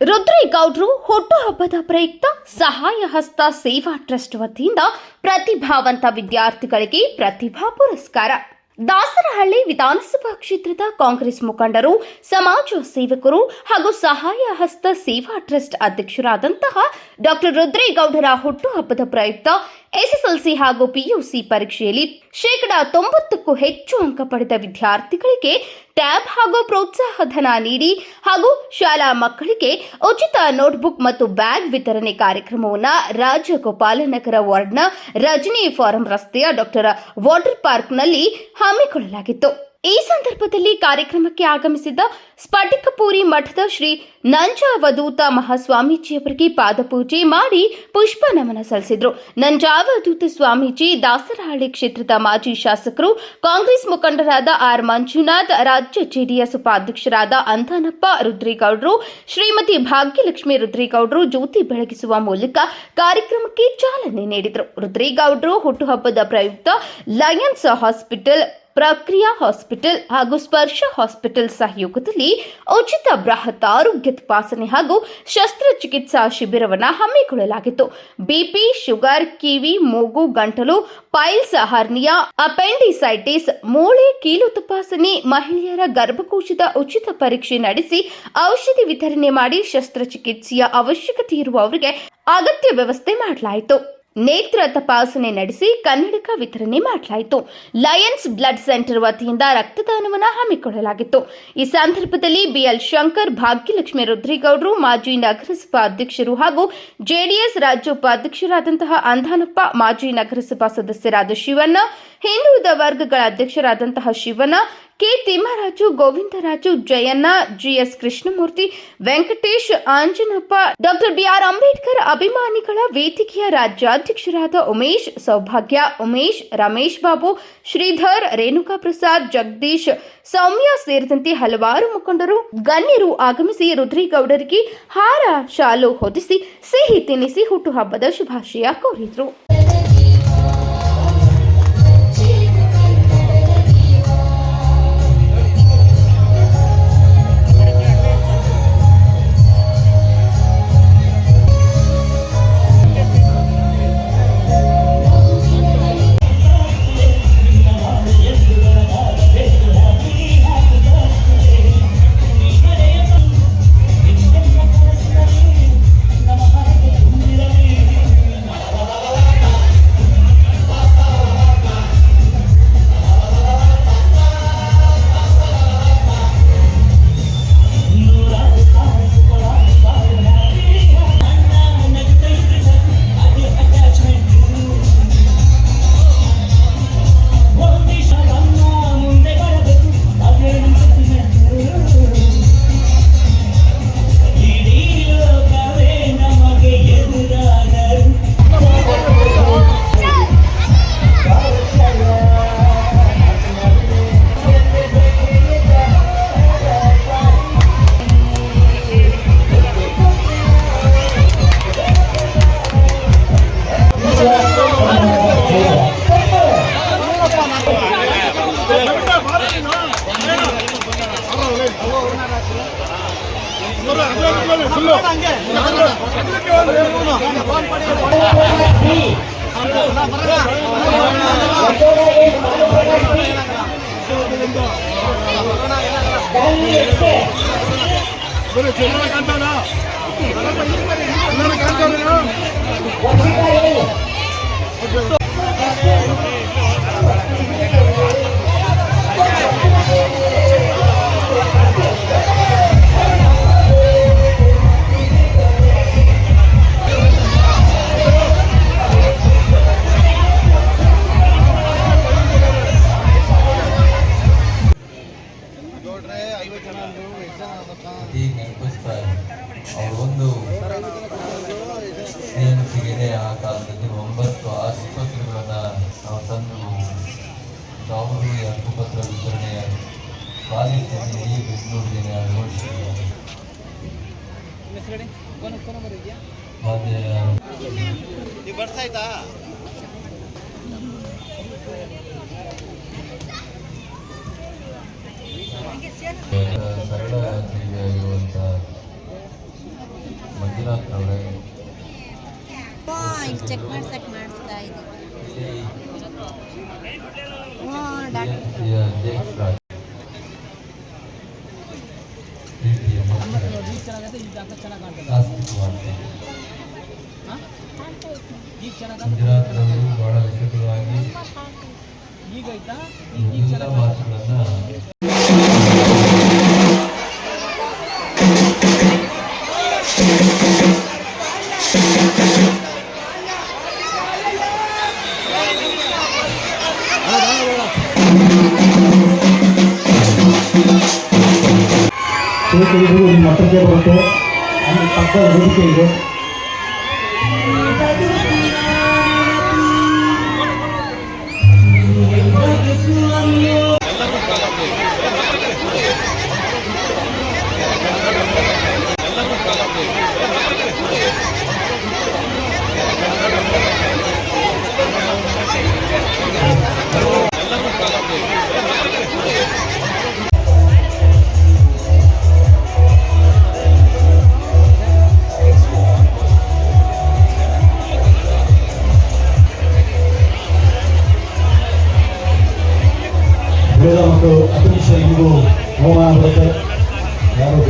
ರುದ್ರೇಗೌಡರು ಹುಟ್ಟುಹಬ್ಬದ ಪ್ರಯುಕ್ತ ಸಹಾಯ ಹಸ್ತ ಸೇವಾ ಟ್ರಸ್ಟ್ ವತಿಯಿಂದ ಪ್ರತಿಭಾವಂತ ವಿದ್ಯಾರ್ಥಿಗಳಿಗೆ ಪ್ರತಿಭಾ ಪುರಸ್ಕಾರ. ದಾಸರಹಳ್ಳಿ ವಿಧಾನಸಭಾ ಕ್ಷೇತ್ರದ ಕಾಂಗ್ರೆಸ್ ಮುಖಂಡರು, ಸಮಾಜ ಸೇವಕರು ಹಾಗೂ ಸಹಾಯ ಹಸ್ತ ಸೇವಾ ಟ್ರಸ್ಟ್ ಅಧ್ಯಕ್ಷರಾದಂತಹ ಡಾಕ್ಟರ್ ರುದ್ರೇಗೌಡರ ಹುಟ್ಟುಹಬ್ಬದ ಪ್ರಯುಕ್ತ ಎಸ್ಎಸ್ಎಲ್ಸಿ ಹಾಗೂ ಪಿಯುಸಿ ಪರೀಕ್ಷೆಯಲ್ಲಿ 90% ಹೆಚ್ಚು ಅಂಕ ಪಡೆದ ವಿದ್ಯಾರ್ಥಿಗಳಿಗೆ ಟ್ಯಾಬ್ ಹಾಗೂ ಪ್ರೋತ್ಸಾಹ ಧನ ನೀಡಿ ಹಾಗೂ ಶಾಲಾ ಮಕ್ಕಳಿಗೆ ಉಚಿತ ನೋಟ್ಬುಕ್ ಮತ್ತು ಬ್ಯಾಗ್ ವಿತರಣೆ ಕಾರ್ಯಕ್ರಮವನ್ನು ರಾಜಗೋಪಾಲನಗರ ವಾರ್ಡ್ನ ರಜನಿ ಫಾರಂ ರಸ್ತೆಯ ಡಾಕ್ಟರ್ ವಾಟರ್ ಪಾರ್ಕ್ನಲ್ಲಿ ಹಮ್ಮಿಕೊಳ್ಳಲಾಗಿತ್ತು. ಈ ಸಂದರ್ಭದಲ್ಲಿ ಕಾರ್ಯಕ್ರಮಕ್ಕೆ ಆಗಮಿಸಿದ್ದ ಸ್ಫಟಿಕಪುರಿ ಮಠದ ಶ್ರೀ ನಂಜಾವಧೂತ ಮಹಾಸ್ವಾಮೀಜಿಯವರಿಗೆ ಪಾದಪೂಜೆ ಮಾಡಿ ಪುಷ್ಪ ನಮನ ಸಲ್ಲಿಸಿದರು. ನಂಜಾವಧೂತ ಸ್ವಾಮೀಜಿ ದಾಸರಹಳ್ಳಿ ಕ್ಷೇತ್ರದ ಮಾಜಿ ಶಾಸಕರು, ಕಾಂಗ್ರೆಸ್ ಮುಖಂಡರಾದ ಆರ್ ಮಂಜುನಾಥ್, ರಾಜ್ಯ ಜೆಡಿಎಸ್ ಉಪಾಧ್ಯಕ್ಷರಾದ ಅಂದಾನಪ್ಪ ರುದ್ರೇಗೌಡರು, ಶ್ರೀಮತಿ ಭಾಗ್ಯಲಕ್ಷ್ಮಿ ರುದ್ರೇಗೌಡರು ಜ್ಯೋತಿ ಬೆಳಗಿಸುವ ಮೂಲಕ ಕಾರ್ಯಕ್ರಮಕ್ಕೆ ಚಾಲನೆ ನೀಡಿದರು. ರುದ್ರೇಗೌಡರು ಹುಟ್ಟುಹಬ್ಬದ ಪ್ರಯುಕ್ತ ಲಯನ್ಸ್ ಹಾಸ್ಪಿಟಲ್, ಪ್ರಕ್ರಿಯಾ ಹಾಸ್ಪಿಟಲ್ ಹಾಗೂ ಸ್ಪರ್ಶ ಹಾಸ್ಪಿಟಲ್ ಸಹಯೋಗದಲ್ಲಿ ಉಚಿತ ಬೃಹತ್ ಆರೋಗ್ಯ ತಪಾಸಣೆ ಹಾಗೂ ಶಸ್ತ್ರಚಿಕಿತ್ಸಾ ಶಿಬಿರವನ್ನು ಹಮ್ಮಿಕೊಳ್ಳಲಾಗಿತ್ತು. ಬಿಪಿ, ಶುಗರ್, ಕಿವಿ, ಮೂಗು, ಗಂಟಲು, ಪೈಲ್ಸ್, ಹರ್ನಿಯಾ, ಅಪೆಂಡಿಸೈಟಿಸ್, ಮೂಳೆ, ಕೀಲು ತಪಾಸಣೆ, ಮಹಿಳೆಯರ ಗರ್ಭಕೋಶದ ಉಚಿತ ಪರೀಕ್ಷೆ ನಡೆಸಿ ಔಷಧಿ ವಿತರಣೆ ಮಾಡಿ ಶಸ್ತ್ರಚಿಕಿತ್ಸೆಯ ಅವಶ್ಯಕತೆ ಇರುವವರಿಗೆ ಅಗತ್ಯ ವ್ಯವಸ್ಥೆ ಮಾಡಲಾಯಿತು. ನೇತ್ರ ತಪಾಸಣೆ ನಡೆಸಿ ಕನ್ನಡಕ ವಿತರಣೆ ಮಾಡಲಾಯಿತು. ಲಯನ್ಸ್ ಬ್ಲಡ್ ಸೆಂಟರ್ ವತಿಯಿಂದ ರಕ್ತದಾನವನ್ನು ಹಮ್ಮಿಕೊಳ್ಳಲಾಗಿತ್ತು. ಈ ಸಂದರ್ಭದಲ್ಲಿ ಬಿಎಲ್ ಶಂಕರ್, ಭಾಗ್ಯಲಕ್ಷ್ಮಿ ರುದ್ರೇಗೌಡರು, ಮಾಜಿ ನಗರಸಭಾ ಅಧ್ಯಕ್ಷರು ಹಾಗೂ ಜೆಡಿಎಸ್ ರಾಜ್ಯ ಉಪಾಧ್ಯಕ್ಷರಾದಂತಹ ಅಂದಾನಪ್ಪ, ಮಾಜಿ ನಗರಸಭಾ ಸದಸ್ಯರಾದ ಶಿವಣ್ಣ, ಹಿಂದುಳಿದ ವರ್ಗಗಳ ಅಧ್ಯಕ್ಷರಾದಂತಹ Shivanna, K Thimmaraju, Govindaraju, Jayanna, GS Krishnamurthy, Venkatesh, Anjanappa, doctor BR Ambedkar ಅಭಿಮಾನಿಗಳ ವೇದಿಕೆಯ ರಾಜ್ಯಾಧ್ಯಕ್ಷರಾದ ಉಮೇಶ್, ಸೌಭಾಗ್ಯ, ಉಮೇಶ್, ರಮೇಶ್ ಬಾಬು, ಶ್ರೀಧರ್, ರೇಣುಕಾ ಪ್ರಸಾದ್, ಜಗದೀಶ್, ಸೌಮ್ಯ ಸೇರಿದಂತೆ ಹಲವಾರು ಮುಖಂಡರು, ಗಣ್ಯರು ಆಗಮಿಸಿ ರುದ್ರೇಗೌಡರಿಗೆ ಹಾರ ಶಾಲು ಹೊದಿಸಿ ಸಿಹಿ ತಿನ್ನಿಸಿ ಹುಟ್ಟುಹಬ್ಬದ ಶುಭಾಶಯ ಕೋರಿದರು. ಅವರೊಂದು ನೇಮಸಿಗೆ ಆ ಕಾಲದಲ್ಲಿ 9 ಆಸ್ಪತ್ರೆಗಳನ್ನು ನಾವು ತಂದು ದಾವಣಗೆರೆ ಹಕ್ಕುಪತ್ರ ವಿತರಣೆಯ ಕಾರ್ಯಕ್ರಮದಲ್ಲಿ ಬೆಂಗಳೂರಿನ ಅಳವಡಿಸಿದ್ದೇವೆ. ಸರಳ ಜೀವಿಯಾಗಿರುವಂಥ ಮಂಜುನಾಥ್ ಅವರೇ, ಚೆಕ್ ಮಾಡಿಸ್ತಾ ಇದ್ದೀವಿ. ಅಧ್ಯಕ್ಷರಾಗಿ ಮಂಜುನಾಥ್ ಅವರು ಬಹಳ ವಿಶೇಷವಾಗಿ ಎಲ್ಲ ಮಾತುಗಳನ್ನು ನಿಮ್ಮ ಮಟ್ಟಕ್ಕೆ ಬರುತ್ತೆ. ಅಲ್ಲಿ ಪಕ್ಕದ ವೇದಿಕೆ ಇದೆ. ವೇದ ಮತ್ತು ಅತಿಶಯ ಹೋಮ ಬರುತ್ತೆ. ಯಾರು